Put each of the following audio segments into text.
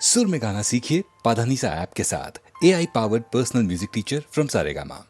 सुर में गाना सीखिए पाधानीसा ऐप के साथ। AI powered personal music teacher from Saregama.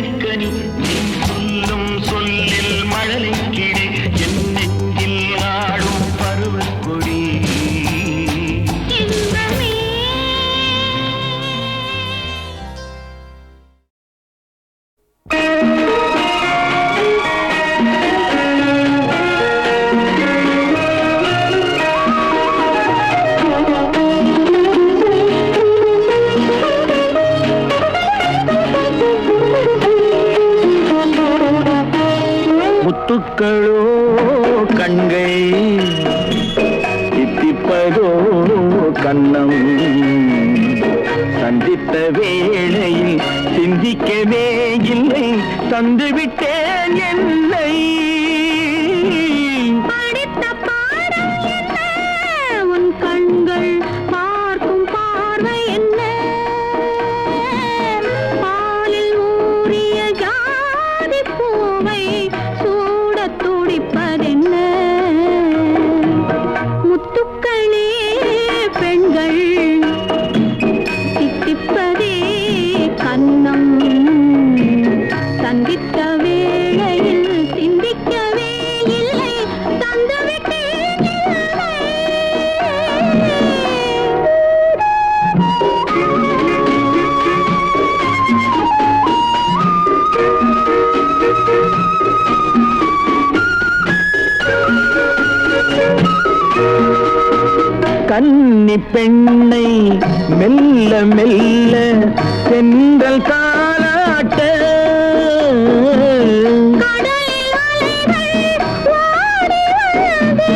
தேக்கனி நீ சொல்லும் சொல்லில் மழலை கிளி என் நெஞ்சில் ஆடும் பருவக்கொடி முத்துக்களோ கண்கள் தித்திப்பதோ கண்ணம் சந்தித்த வேளையில் சிந்திக்கவே இல்லை தந்துவிட்டேன் என்னை படித்த பாடம் என்ன உன் கண்கள் பார்க்கும் பார்வை என்ன பாலில் ஊறிய ஜாதி பூவை சூடத் துடிப்பதென்ன முத்துக்களே பெண்கள் தித்திப்பதே கண்ணம் சந்தித்த வேளையில் சிந்திக்கவே இல்லை தந்துவிட்டேன் இல்லை கன்னி பெண்ணை மெல்ல மெல்ல சென்றல் தாலாட்ட கடலில் அலைகள் ஓடி வந்து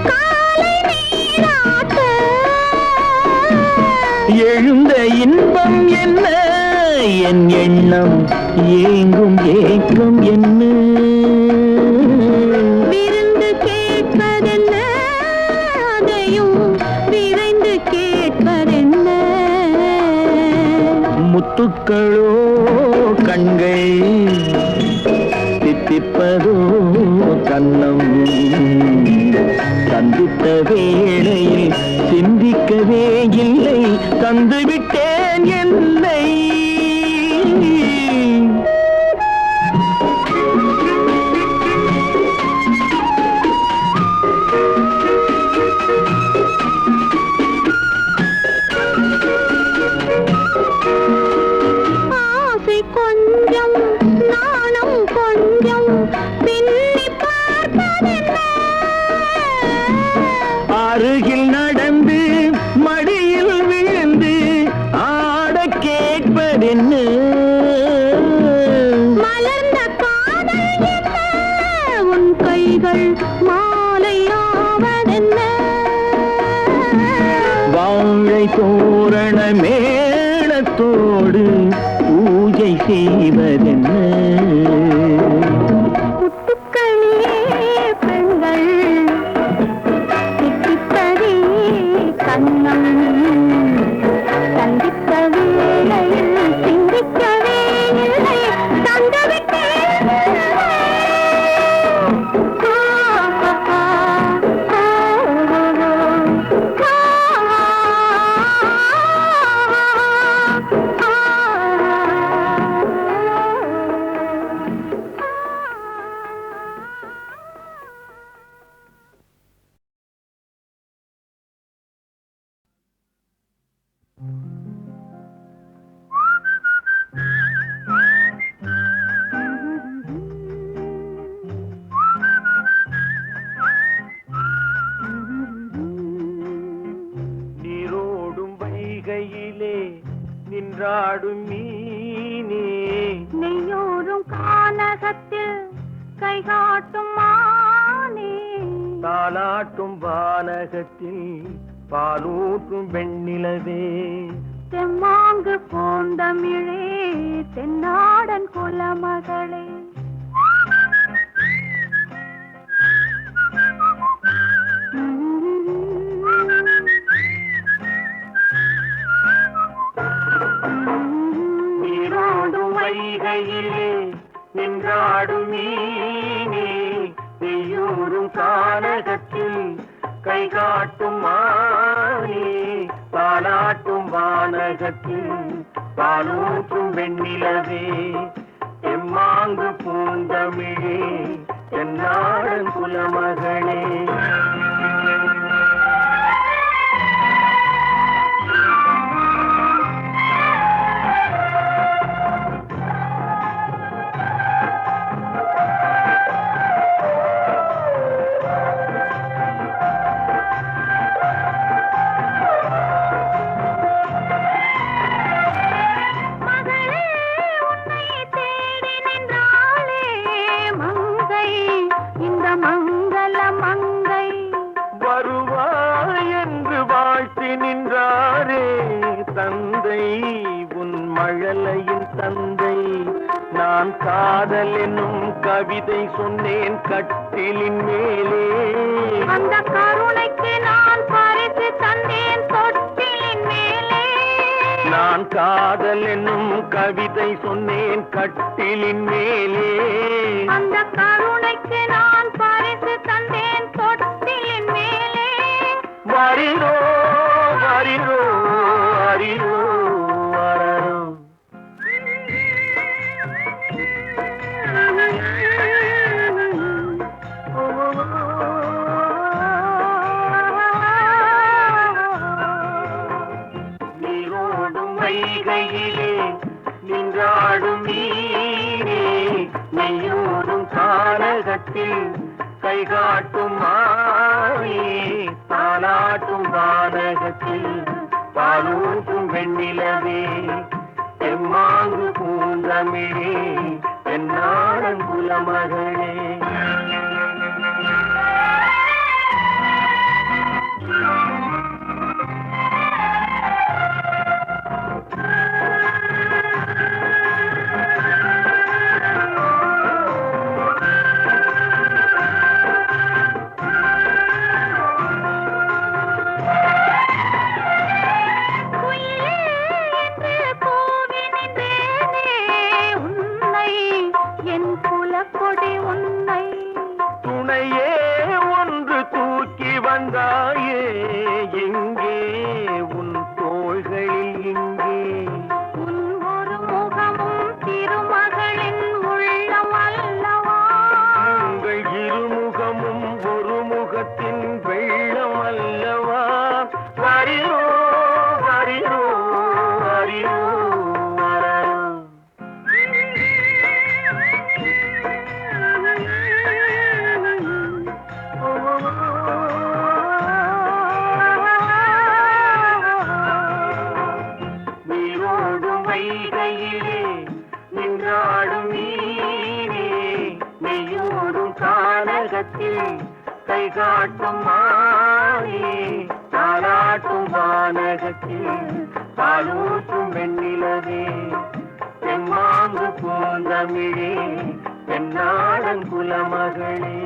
காலை நீராட்ட எழுந்த இன்பம் என்ன என் எண்ணம் ஏங்கும் ஏக்கம் என்ன விருந்து கேட்பதென்ன அதையும் விரைந்து கேட்பதென்ன முத்துக்களோ கண்கள் தித்திப்பதோ கண்ணம் சந்தித்த வேளையில் சிந்திக்கவே இல்லை தந்துவிட்டேன் என்னை ஆசை கொஞ்சம் நாணம் கொஞ்சம் பின்னி பார்ப்பதென்ன அருகில் நடந்து மடியில் விழுந்து ஆட கேட்பதென்ன மலர்ந்த காதல் என்ன உன் கைகள் மாலையாவதென்ன வாழை தோரண மேளத்தோடு பூஜை செய்வதென்ன முத்துக்களே பெண்கள் தித்திப்பதே கண்ணம் சந்தித்த வேளையில் சிந்திக்கவே இல்லை தந்துவிட்டேன் நீரோடும் வைகையிலே நின்றாடும் மீனே நெய்யோரும் கானகத்தில் கைகாட்டும் மானே தாலாட்டும் வானகத்தில் பாலூற்றும் வெண்ணிலவே தெம்மாங்கு பூந்தமிழே தென்னாடன் குலமகளே நீரோடும் வைகையிலே நின்றாடும் மீனே நெய்யூரும் கானகத்தில் கை காட்டும் மானே தாலாட்டும் வானகத்தில் பாலூற்றும் வெண்ணிலவே நான் காதல் என்னும் கவிதை சொன்னேன் கட்டிலின் மேலே. அந்த கருணைக்கு நான் பரிசு தந்தேன் தொட்டிலின் மேலே. நான் காதல் என்னும் கவிதை சொன்னேன் கட்டிலின் மேலே. அந்த கருணைக்கு நான் பரிசு தந்தேன் தொட்டிலின் மேலே. வரிரோ வரிரோ வரிரோ வரரோ. நீரோடும் வைகையிலே நின்றாடும் நீரே, நெய்யோடும் கானகத்தில் கை காட்டும் மாயே, தாலாட்டும் வானகத்தில் பாலூட்டும் வெண்ணிலவே, தெம்மாங்கு பூந்தமிழே, தென்னாடன் குலமகளே. துணையே ஒன்று தூக்கி வந்தாயே, எங்கே உன் தோள்களில் இங்கே உன் ஒரு முகமும் திருமகளின் உள்ளம் அல்லவா. உங்கள் இருமுகமும் ஒரு முகத்தின் வெள்ளம் அல்லவா. வரிரோ வரிரோ வரிரோ வரரோ. நீரோடும் வைகையிலே நின்றாடும் நீரே, நெய்யோடும் கானகத்தில் கை காட்டும் மாயே, தாலாட்டும் வானகத்தில் பாலூட்டும் வெண்ணிலவே, தெம்மாங்கு பூந்தமிழே, தென்னாடன் குலமகளே.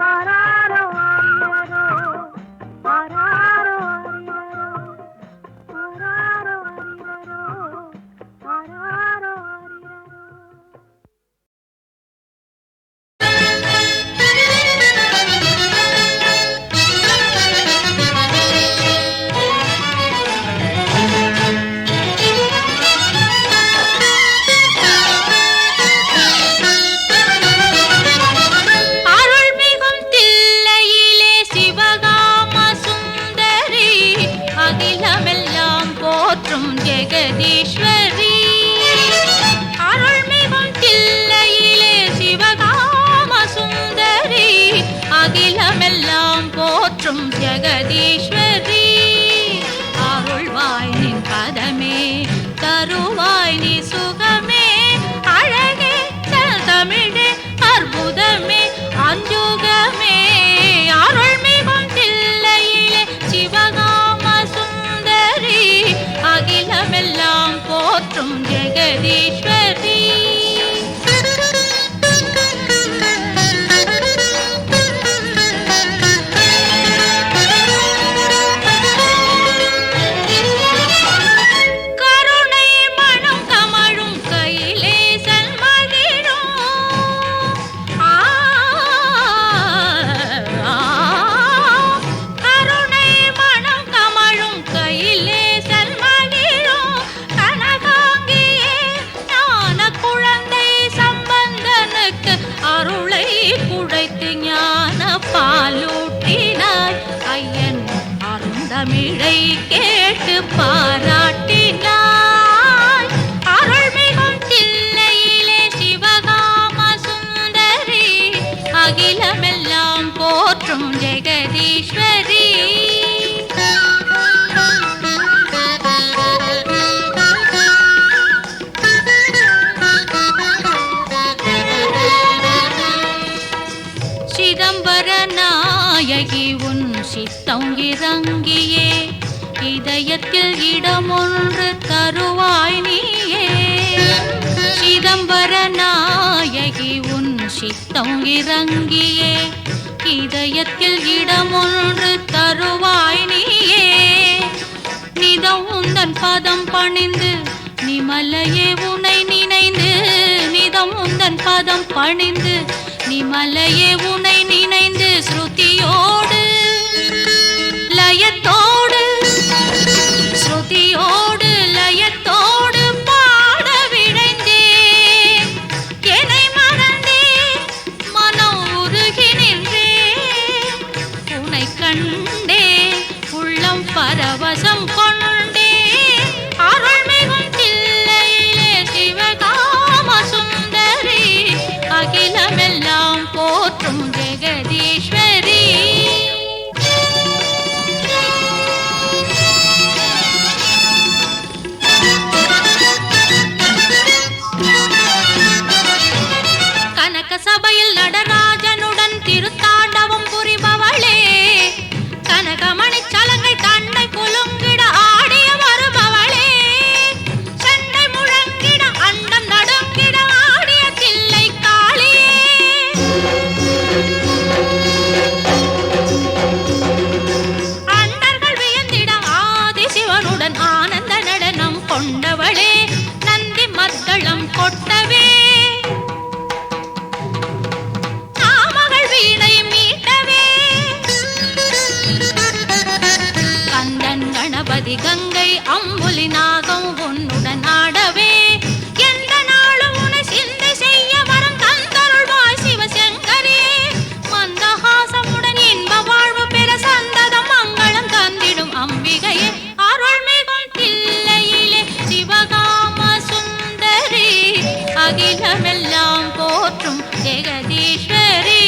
ஆராரோ ஆரிரரோ, ஆராரோ ஆரிரரோ, ஆராரோ ஆரிரரோ, ஆராரோ ஆரிரரோ. அருள்மிகும் தில்லையிலே சிவகாம சுந்தரி, அகிலமெல்லாம் போற்றும் ஜெகதீஸ்வரி. அருள்மிகும் தில்லையிலே சிவகாம சுந்தரி, அகிலமெல்லாம் போற்றும் ஜெகதீஸ்வரி. அருள்வாய் நின் பதமே, தருவாய் நீ சுகமே, அழகே தமிழே, அற்புதமே, அஞ்சுகமே. அருள்மிகும் தில்லையிலே சிவகாம சுந்தரி, அகிலமெல்லாம் போற்றும் ஜெகதீஸ்வரி. கருணை மனம் கமழும் கையிலே சண்மகிழும். கருணை மனம் கமழும் கையிலே சண்மகிழும். கனகாங்கியே ஞான குழந்தை சம்பந்தனுக்கு அருளை குடைத்து ஞான பாலூட்டினாய். ஐயன் அருந்தமிழை கேட்டு பாராட்டினாய். அருள்மிகும் தில்லையிலே சிவகாம சுந்தரி, அகிலமெல்லாம் போற்றும் ஜெகதீஸ்வரி. சிதம்பர நாயகி உன் சித்தம் இறங்கியே, இதயத்தில் இடமொன்று தருவாய் நீயே. சிதம்பர சித்தம் இறங்கியே இதயத்தில் இடமொன்று தருவாய் நீயே. நிதம் உந்தன் பதம் பணிந்து நிமலையே உனை நினைந்து, நிதம் உந்தன் பதம் பணிந்து நிமலையே உனை நினைந்து, ஸ்ருதியோடு லயத்தோடு ஸ்ருதியோடு லயத்தோடு பாட விழைந்தே. என்னை மறந்தே மனம் உருகி நின்றே, உனை கண்டே உள்ளம் பரவசம் கொண்டே. அருள்மிகும் தில்லையிலே சிவகாம சுந்தரி, அகிலமெல்லாம் போற்றும் ஜெகதீஸ்வரி. கனக சபையில் நடராஜனுடன் திருத்தாண்டவம் புரிபவளே, கனகமணி சலங்கை தன்னை குலுங்கிட ஆடிய வருபவளே, சண்டை முழங்கிட அண்டம் நடுங்கிட ஆடிய தில்லை காளியே. அண்டர்கள் வியந்திட ஆதிசிவனுடன் ஆனந்த நடனம் கொண்டவளே, நந்தி மத்தளம் கொட்டவே நாமகள் வீணை மீட்டவே. கந்தன் கணபதி கங்கை அம்புலி நாகம் உன்னுடன் ஆடவே, எந்த நாளும் உனை சிந்தை செய்ய வரம் தந்தருள்வாய் சிவசங்கரியே. மந்தஹாசமுடன் இன்ப வாழ்வு பெற சந்ததம் மங்களம் தந்திடும் அம்பிகையே. அருள்மிகும் தில்லையிலே சிவகாம சுந்தரி, அகிலமெல்லாம் போற்றும் ஜெகதீஸ்வரி.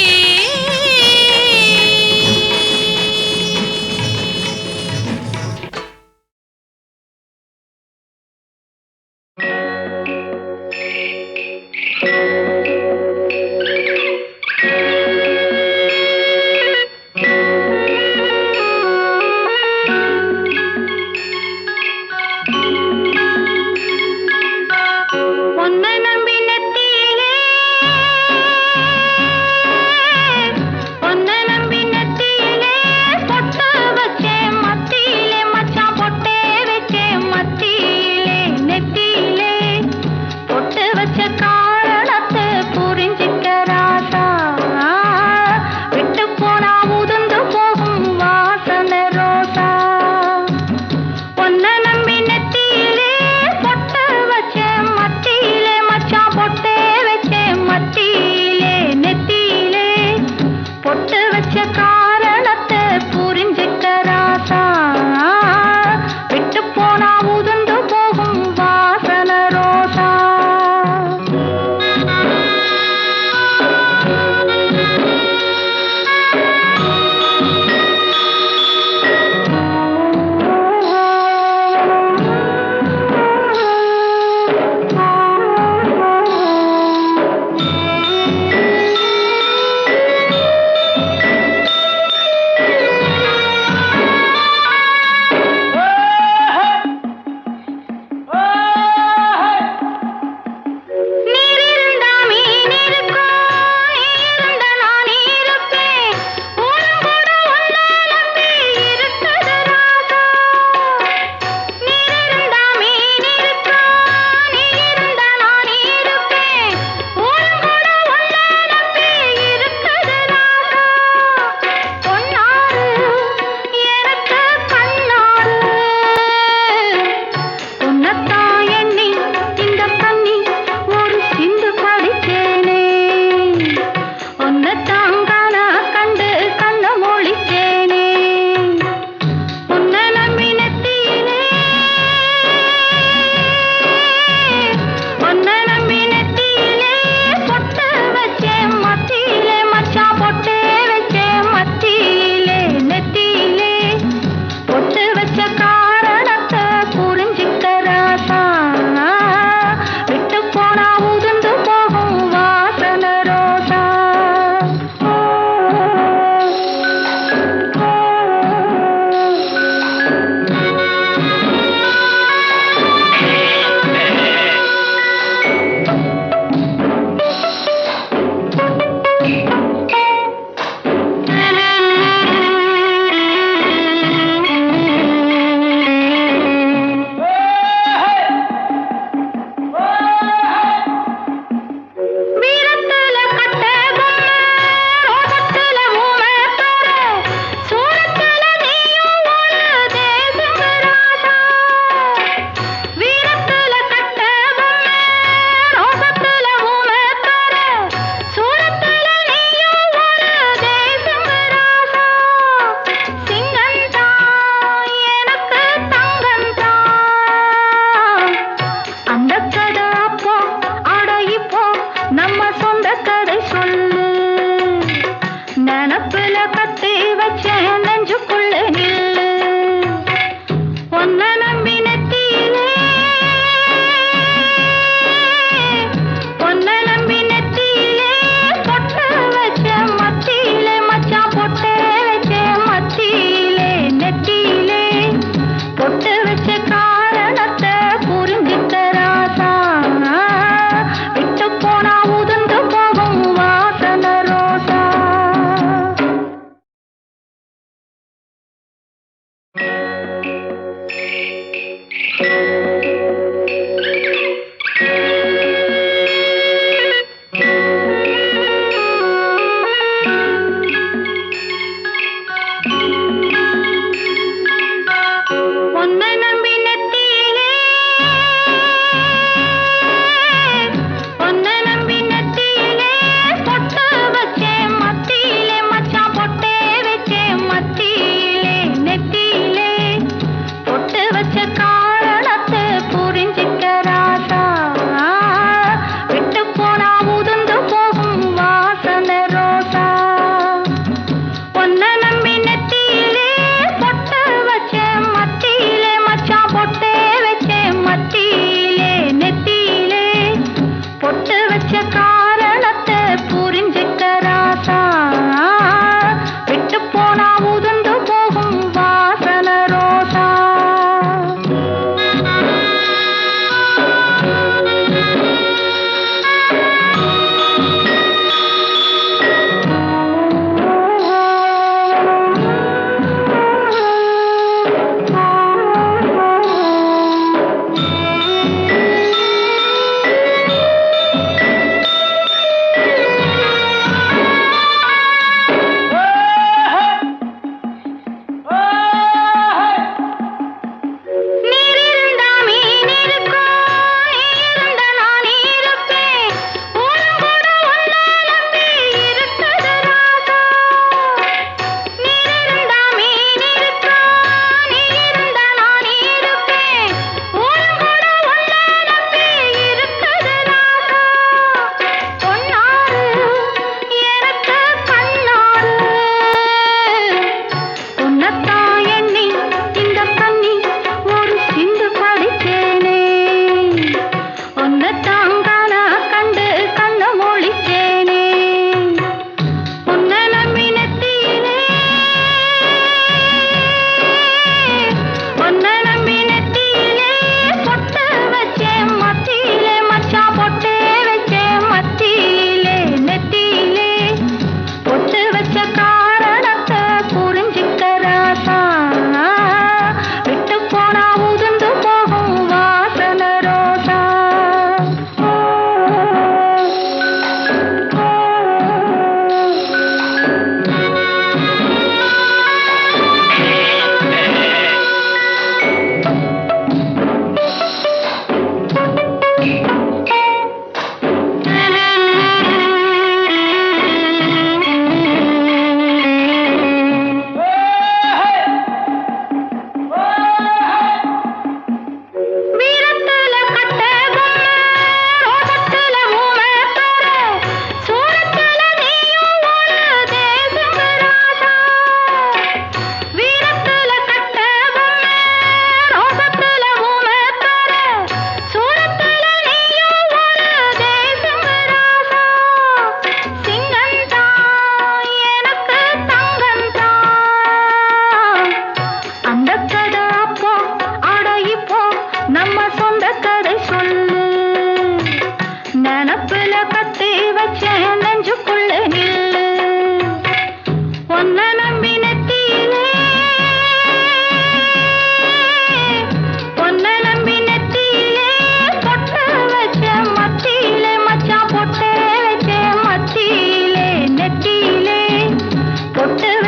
பொட்டு